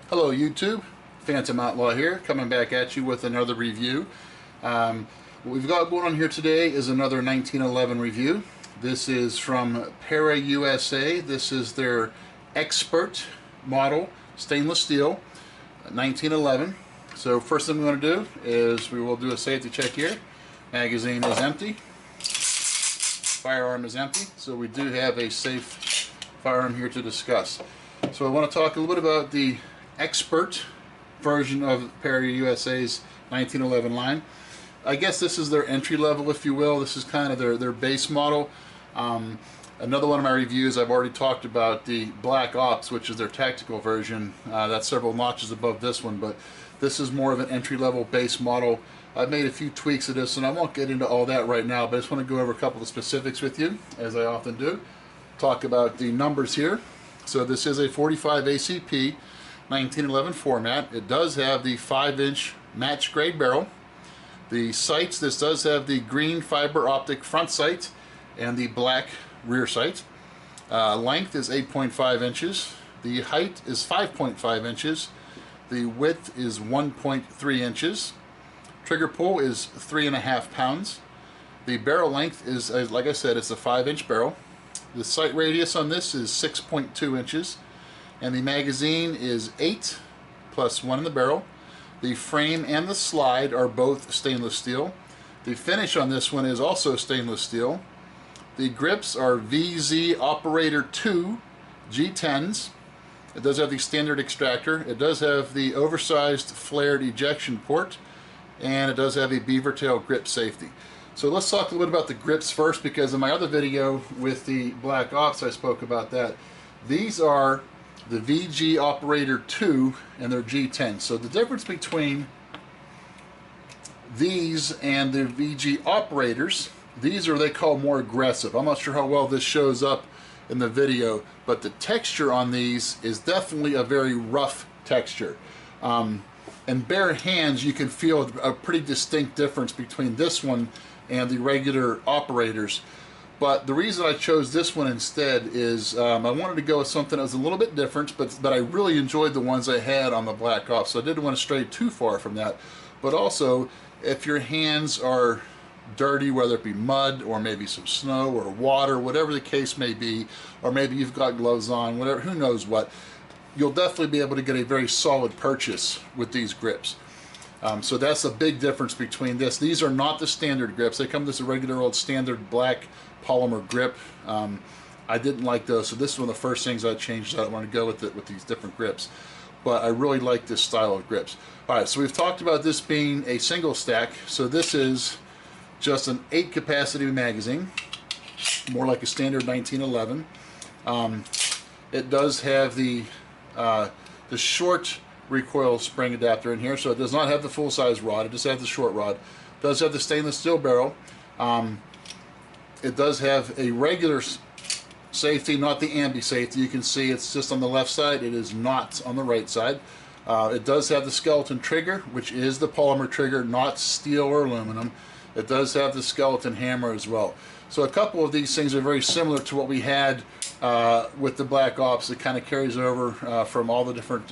Hello YouTube, Phantom Outlaw here, coming back at you with another review. What we've got going on here today is another 1911 review. This is from Para USA. This is their Expert model, stainless steel, 1911. So first thing we're going to do is we will do a safety check here. Magazine is empty. Firearm is empty. So we do have a safe firearm here to discuss. So I want to talk a little bit about the Expert version of Para USA's 1911 line. I guess this is their entry level, if you will. This is kind of their base model. Another one of my reviews, I've already talked about the Black Ops, which is their tactical version. That's several notches above this one, but this is more of an entry level base model. I've made a few tweaks of this, and I won't get into all that right now, but I just want to go over a couple of specifics with you, as I often do. Talk about the numbers here. So this is a 45 ACP 1911 format. It does have the 5-inch match grade barrel. The sights, this does have the green fiber optic front sight and the black rear sight. Length is 8.5 inches. The height is 5.5 inches. The width is 1.3 inches. Trigger pull is 3.5 pounds. The barrel length is, like I said, it's a 5-inch barrel. The sight radius on this is 6.2 inches. And the magazine is 8 plus 1 in the barrel. The frame and the slide are both stainless steel. The finish on this one is also stainless steel. The grips are VZ Operator 2 G10s. It does have the standard extractor. It does have the oversized flared ejection port, and it does have a beaver tail grip safety. So let's talk a little bit about the grips first, because in my other video with the Black Ops I spoke about that. These are the VG Operator 2 and their G10. So the difference between these and the VG Operators, these are they call more aggressive. I'm not sure how well this shows up in the video, but the texture on these is definitely a very rough texture. In bare hands you can feel a pretty distinct difference between this one and the regular Operators. But the reason I chose this one instead is I wanted to go with something that was a little bit different, but I really enjoyed the ones I had on the Black Ops, so I didn't want to stray too far from that. But also, if your hands are dirty, whether it be mud or maybe some snow or water, whatever the case may be, or maybe you've got gloves on, whatever, who knows what, you'll definitely be able to get a very solid purchase with these grips. So that's a big difference between this. These are not the standard grips. They come with this regular old standard black polymer grip. I didn't like those, so this is one of the first things I changed out. I want to go with it with these different grips, but I really like this style of grips. Alright, so we've talked about this being a single stack. So this is just an 8 capacity magazine, more like a standard 1911. It does have the short recoil spring adapter in here, so it does not have the full-size rod. It just has the short rod. It does have the stainless steel barrel. It does have a regular safety, not the ambi safety. You can see it's just on the left side. It is not on the right side. It does have the skeleton trigger, which is the polymer trigger, not steel or aluminum. It does have the skeleton hammer as well. So a couple of these things are very similar to what we had with the Black Ops. It kind of carries over from all the different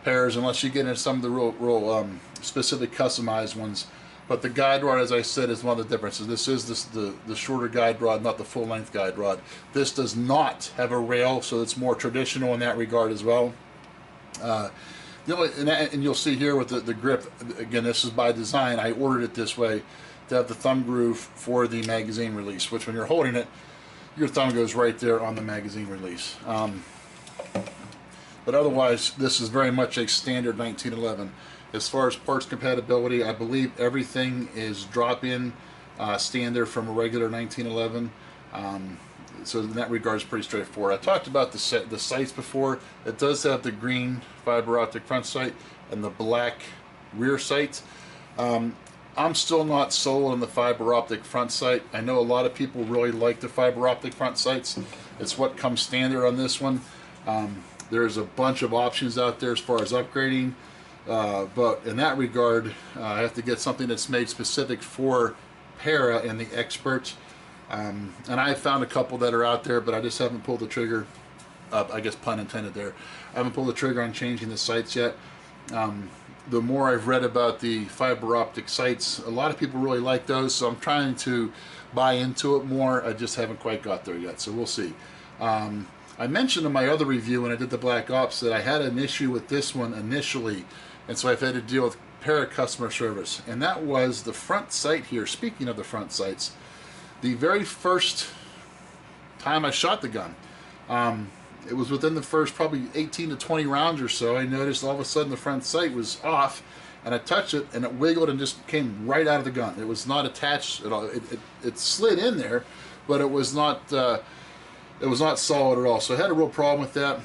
pairs, unless you get into some of the real specific customized ones. But the guide rod, as I said, is one of the differences. This is the shorter guide rod, not the full-length guide rod. This does not have a rail, so it's more traditional in that regard as well. And you'll see here with the grip, again, this is by design. I ordered it this way to have the thumb groove for the magazine release, which when you're holding it, your thumb goes right there on the magazine release. But otherwise, this is very much a standard 1911. As far as parts compatibility, I believe everything is drop-in standard from a regular 1911. So in that regard, it's pretty straightforward. I talked about the sights before. It does have the green fiber optic front sight and the black rear sight. I'm still not sold on the fiber optic front sight. I know a lot of people really like the fiber optic front sights. It's what comes standard on this one. There's a bunch of options out there as far as upgrading. But in that regard, I have to get something that's made specific for Para and the Expert. And I found a couple that are out there, but I just haven't pulled the trigger I guess pun intended there. I haven't pulled the trigger on changing the sights yet. The more I've read about the fiber optic sights, a lot of people really like those, so I'm trying to buy into it more. I just haven't quite got there yet, so we'll see. I mentioned in my other review when I did the Black Ops that I had an issue with this one initially, and so I've had to deal with Para customer service, and that was the front sight here. Speaking of the front sights, the very first time I shot the gun, it was within the first probably 18 to 20 rounds or so, I noticed all of a sudden the front sight was off, and I touched it and it wiggled and just came right out of the gun. It was not attached at all. It slid in there, but it was not solid at all. So I had a real problem with that.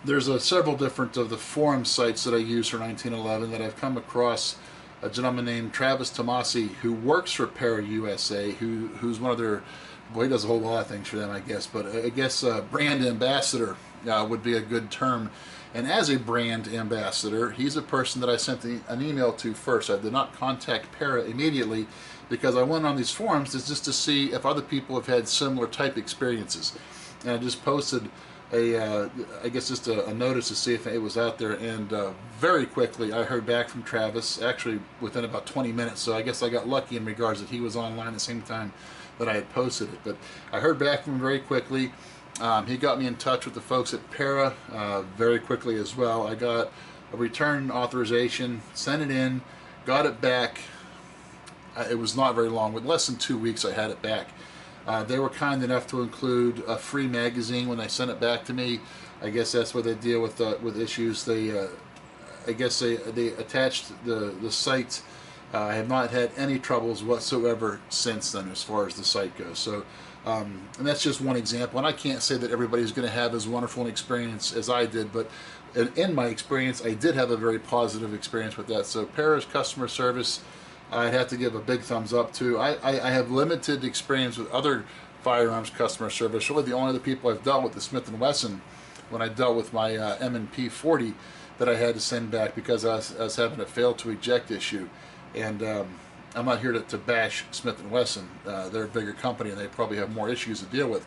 There's several different of the forum sites that I use for 1911 that I've come across a gentleman named Travis Tomasi who works for Para USA, who's one of their, well, he does a whole lot of things for them, I guess, but I guess brand ambassador would be a good term. And as a brand ambassador, he's a person that I sent an email to first. I did not contact Para immediately because I went on these forums just to see if other people have had similar type experiences. And I just posted I guess just a notice to see if it was out there, and very quickly I heard back from Travis, actually within about 20 minutes, so I guess I got lucky in regards that he was online at the same time that I had posted it. But I heard back from him very quickly. He got me in touch with the folks at Para very quickly as well. I got a return authorization, sent it in, got it back. It was not very long, with less than 2 weeks I had it back. They were kind enough to include a free magazine when they sent it back to me. I guess that's where they deal with issues. They, I guess they attached the site. I have not had any troubles whatsoever since then as far as the site goes. So, and that's just one example. And I can't say that everybody's going to have as wonderful an experience as I did, but in my experience, I did have a very positive experience with that. So Para's customer service, I'd have to give a big thumbs up to. I have limited experience with other firearms customer service. Really the only other people I've dealt with is Smith & Wesson when I dealt with my M&P 40 that I had to send back because I was having a fail to eject issue. And I'm not here to bash Smith & Wesson. They're a bigger company and they probably have more issues to deal with.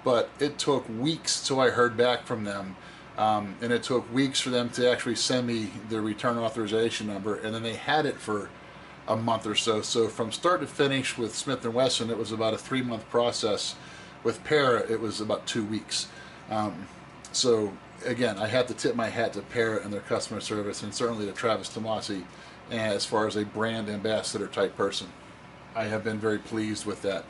But it took weeks till I heard back from them. And it took weeks for them to actually send me the return authorization number, and then they had it for a month or so. So from start to finish with Smith & Wesson, it was about a 3-month process. With Para, it was about 2 weeks. So again, I had to tip my hat to Para and their customer service, and certainly to Travis Tomasi as far as a brand ambassador type person. I have been very pleased with that.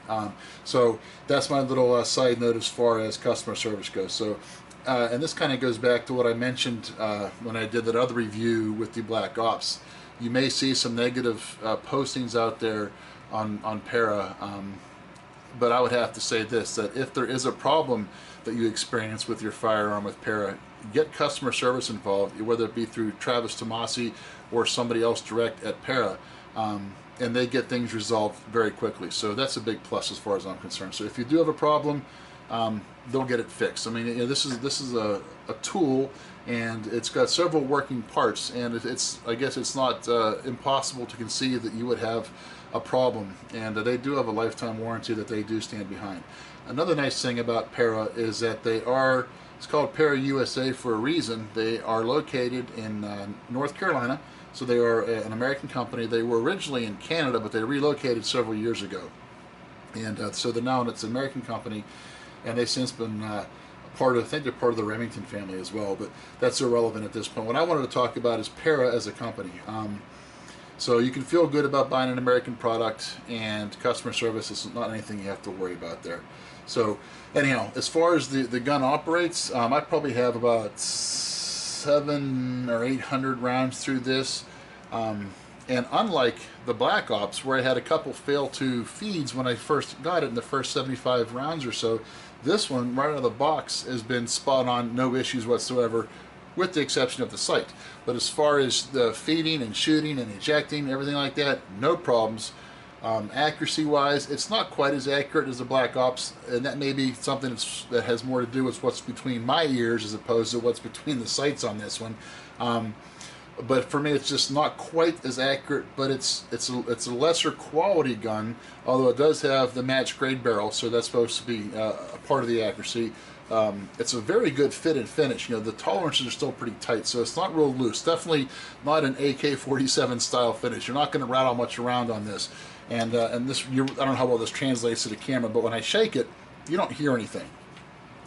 So that's my little side note as far as customer service goes. So, and this kind of goes back to what I mentioned when I did that other review with the Black Ops. You may see some negative postings out there on Para, but I would have to say this, that if there is a problem that you experience with your firearm with Para, get customer service involved, whether it be through Travis Tomasi or somebody else direct at Para, and they get things resolved very quickly. So that's a big plus as far as I'm concerned. So if you do have a problem, they'll get it fixed. I mean, you know, this is a tool, and it's got several working parts, and I guess it's not impossible to conceive that you would have a problem, and they do have a lifetime warranty that they do stand behind. Another nice thing about Para is that it's called Para USA for a reason. They are located in North Carolina, so they are an American company. They were originally in Canada, but they relocated several years ago, and so they're now it's an American company, and they've since been I think they're part of the Remington family as well, but that's irrelevant at this point. What I wanted to talk about is Para as a company. So you can feel good about buying an American product, and customer service is not anything you have to worry about there. So anyhow, as far as the gun operates, I probably have about 700 or 800 rounds through this. And unlike the Black Ops, where I had a couple fail to feeds when I first got it in the first 75 rounds or so, this one, right out of the box, has been spot on, no issues whatsoever, with the exception of the sight. But as far as the feeding and shooting and ejecting, everything like that, no problems. Accuracy-wise, it's not quite as accurate as the Black Ops, and that may be something that has more to do with what's between my ears as opposed to what's between the sights on this one. But for me, it's just not quite as accurate, but it's a lesser quality gun, although it does have the match grade barrel, so that's supposed to be a part of the accuracy. it's a very good fit and finish. You know, the tolerances are still pretty tight, so it's not real loose. Definitely not an AK-47 style finish. You're not going to rattle much around on this. And this, I don't know how well this translates to the camera, but when I shake it, you don't hear anything.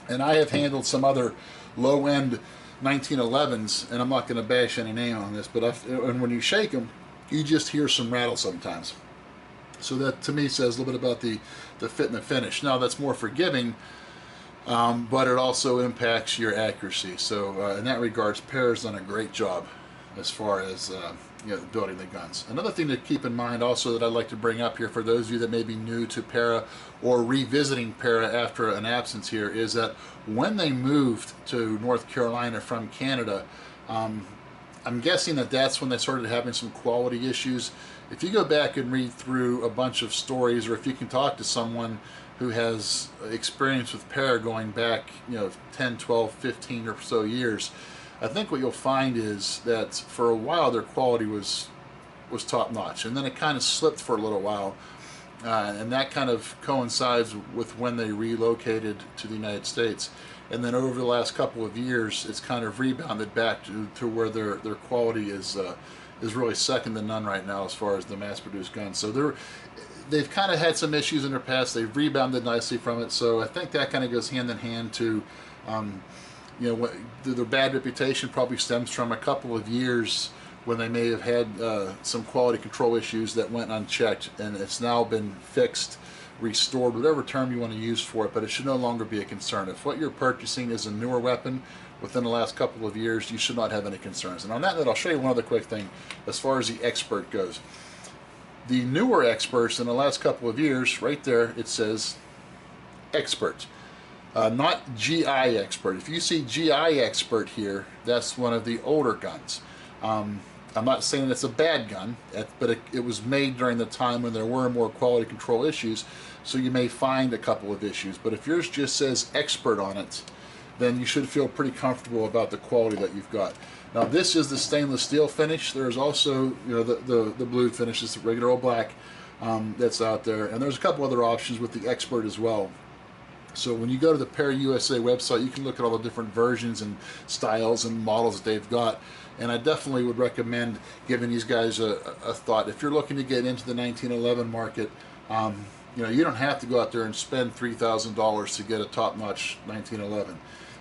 And I have handled some other low-end 1911s, and I'm not going to bash any name on this, but and when you shake them, you just hear some rattle sometimes. So that, to me, says a little bit about the fit and the finish. Now, that's more forgiving, but it also impacts your accuracy. So in that regards, Para's done a great job as far as you know, building the guns. Another thing to keep in mind also that I'd like to bring up here for those of you that may be new to Para or revisiting Para after an absence here is that when they moved to North Carolina from Canada, I'm guessing that that's when they started having some quality issues. If you go back and read through a bunch of stories, or if you can talk to someone who has experience with Para going back, you know, 10, 12, 15 or so years, I think what you'll find is that for a while their quality was top-notch, and then it kind of slipped for a little while, and that kind of coincides with when they relocated to the United States. And then over the last couple of years, it's kind of rebounded back to where their quality is really second to none right now as far as the mass-produced guns. So they've kind of had some issues in their past. They've rebounded nicely from it. So I think that kind of goes hand in hand to, you know, their bad reputation probably stems from a couple of years when they may have had some quality control issues that went unchecked, and it's now been fixed, restored, whatever term you want to use for it, but it should no longer be a concern. If what you're purchasing is a newer weapon within the last couple of years, you should not have any concerns. And on that note, I'll show you one other quick thing as far as the Expert goes. The newer Experts in the last couple of years, right there, it says Expert. Not GI Expert. If you see GI Expert here, that's one of the older guns. I'm not saying it's a bad gun, but it was made during the time when there were more quality control issues, so you may find a couple of issues. But if yours just says Expert on it, then you should feel pretty comfortable about the quality that you've got. Now, this is the stainless steel finish. There's also, you know, the blue finish, is the regular old black that's out there, and there's a couple other options with the Expert as well. So when you go to the Para USA website, you can look at all the different versions and styles and models that they've got. And I definitely would recommend giving these guys a thought. If you're looking to get into the 1911 market, you know, you don't have to go out there and spend $3,000 to get a top-notch 1911.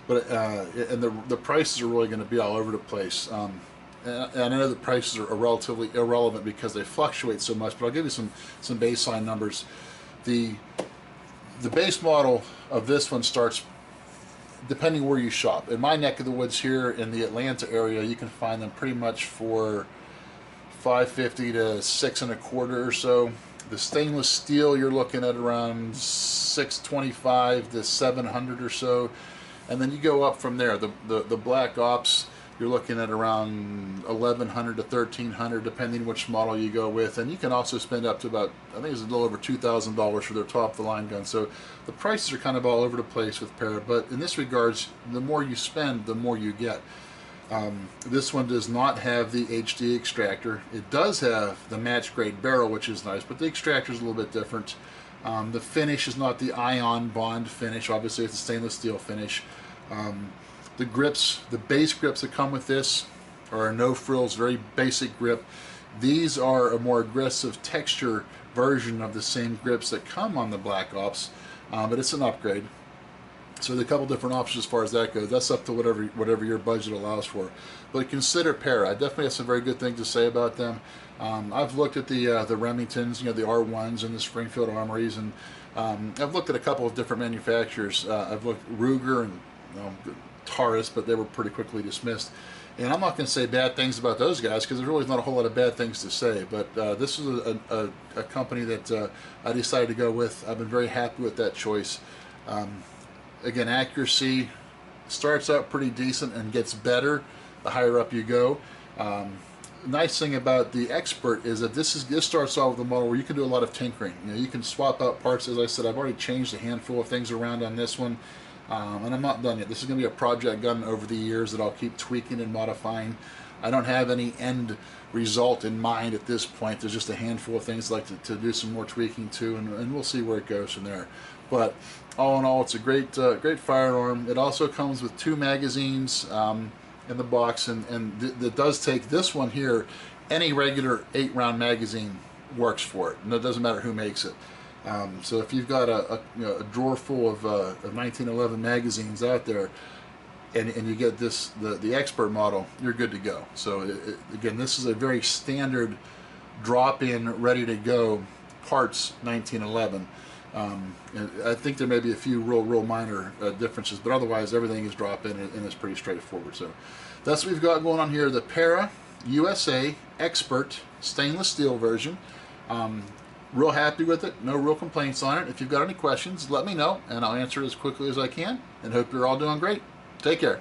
But and the prices are really going to be all over the place. And I know the prices are relatively irrelevant because they fluctuate so much. But I'll give you some baseline numbers. The base model of this one starts, depending where you shop. In my neck of the woods here in the Atlanta area, you can find them pretty much for $550 to $625 or so. The stainless steel, you're looking at around $625 to $700 or so, and then you go up from there. The Black Ops, you're looking at around $1,100 to $1,300, depending which model you go with. And you can also spend up to about, I think it's a little over $2,000 for their top-of-the-line gun. So the prices are kind of all over the place with Para, but in this regards, the more you spend, the more you get. This one does not have the HD extractor. It does have the match-grade barrel, which is nice, but the extractor is a little bit different. The finish is not the ion bond finish. Obviously, it's a stainless steel finish. The grips, the base grips that come with this are a no-frills, very basic grip. These are a more aggressive texture version of the same grips that come on the Black Ops, but it's an upgrade. So there's a couple different options as far as that goes. That's up to whatever your budget allows for. But consider Para. I definitely have some very good things to say about them. I've looked at the Remingtons, you know, the R1s and the Springfield Armories, and I've looked at a couple of different manufacturers. I've looked at Ruger and Taurus, but they were pretty quickly dismissed. And I'm not going to say bad things about those guys because there's really not a whole lot of bad things to say. But this is a company that I decided to go with. I've been very happy with that choice. Again, accuracy starts out pretty decent and gets better the higher up you go. Nice thing about the Expert is that this starts off with a model where you can do a lot of tinkering. You know, you can swap out parts. As I said, I've already changed a handful of things around on this one. And I'm not done yet. This is going to be a project gun over the years that I'll keep tweaking and modifying. I don't have any end result in mind at this point. There's just a handful of things I'd like to do some more tweaking to, and we'll see where it goes from there. But all in all, it's a great firearm. It also comes with 2 magazines in the box, and it does take this one here. Any regular 8-round magazine works for it, and it doesn't matter who makes it. So if you've got a drawer full of 1911 magazines out there, and you get the expert model, you're good to go. So again, this is a very standard drop-in, ready-to-go parts 1911. I think there may be a few real minor differences, but otherwise everything is drop-in and it's pretty straightforward. So that's what we've got going on here. The Para USA Expert stainless steel version. Real happy with it. No real complaints on it. If you've got any questions, let me know, and I'll answer it as quickly as I can. And hope you're all doing great. Take care.